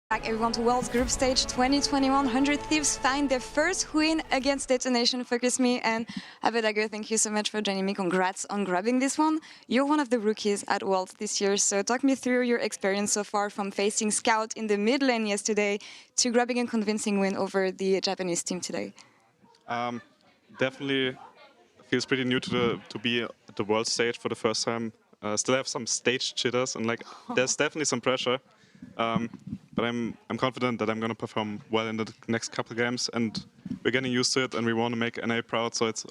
Back everyone to World's Group Stage 2021. 100 Thieves find their first win against Detonation. Focus Me and Abbadage, thank you so much for joining me. Congrats on grabbing this one. You're one of the rookies at Worlds this year, so talk me through your experience so far from facing Scout in the mid lane yesterday to grabbing a convincing win over the Japanese team today. Definitely feels pretty new to be at the world stage for the first time. Still have some stage jitters and there's definitely some pressure. But I'm confident that I'm going to perform well in the next couple of games, and we're getting used to it, and we want to make NA proud, so it's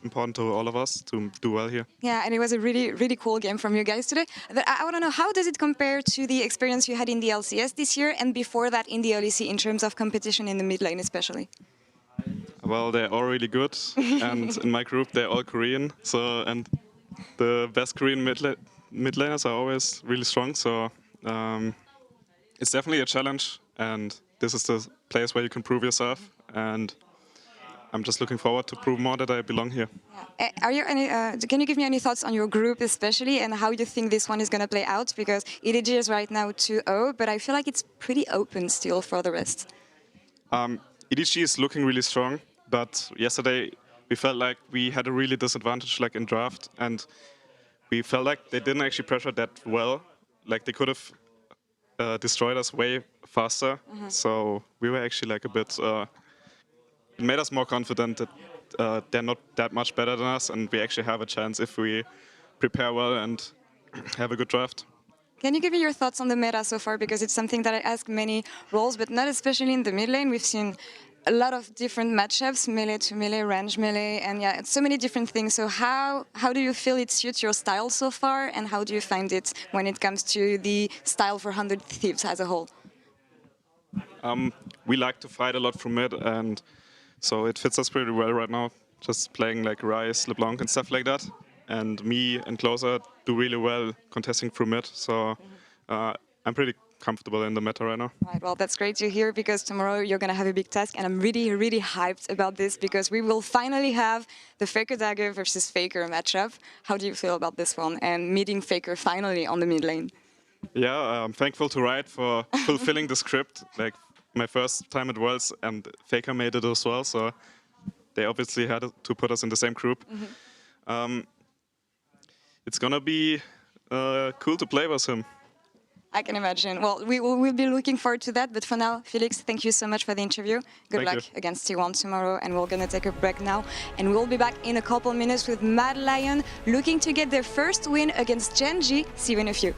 important to all of us to do well here. Yeah, and it was a really cool game from you guys today. But I want to know, how does it compare to the experience you had in the LCS this year and before that in the LEC in terms of competition in the mid lane especially? Well, they're all really good, and in my group they're all Korean, and the best Korean mid laners are always really strong, so it's definitely a challenge, and this is the place where you can prove yourself, and I'm just looking forward to prove more that I belong here. Yeah. Can you give me any thoughts on your group especially and how you think this one is going to play out? Because EDG is right now 2-0, but I feel like it's pretty open still for the rest. EDG is looking really strong, but yesterday we felt like we had a really disadvantage in draft, and we felt like they didn't actually pressure that well. Like they could have destroyed us way faster, so we were actually a bit. It made us more confident that they're not that much better than us, and we actually have a chance if we prepare well and have a good draft. Can you give me your thoughts on the meta so far? Because it's something that I ask many roles, but not especially in the mid lane. We've seen a lot of different matchups, melee to melee, range melee, and yeah, so many different things. So how do you feel it suits your style so far, and how do you find it when it comes to the style for 100 Thieves as a whole? We like to fight a lot from mid, and so it fits us pretty well right now, just playing Ryze, LeBlanc and stuff like that. And me and Closer do really well contesting through mid, so I'm pretty comfortable in the meta right now. Right, well, that's great to hear, because tomorrow you're going to have a big task, and I'm really hyped about this, because we will finally have the Faker Dagger versus Faker matchup. How do you feel about this one, and meeting Faker finally on the mid lane? Yeah, I'm thankful to Riot for fulfilling the script. My first time at Worlds, and Faker made it as well, so they obviously had to put us in the same group. It's gonna be cool to play with him. I can imagine. Well, we'll be looking forward to that. But for now, Felix, thank you so much for the interview. Good luck against T1 tomorrow. And we're going to take a break now. And we'll be back in a couple minutes with Mad Lion looking to get their first win against Gen G. See you in a few.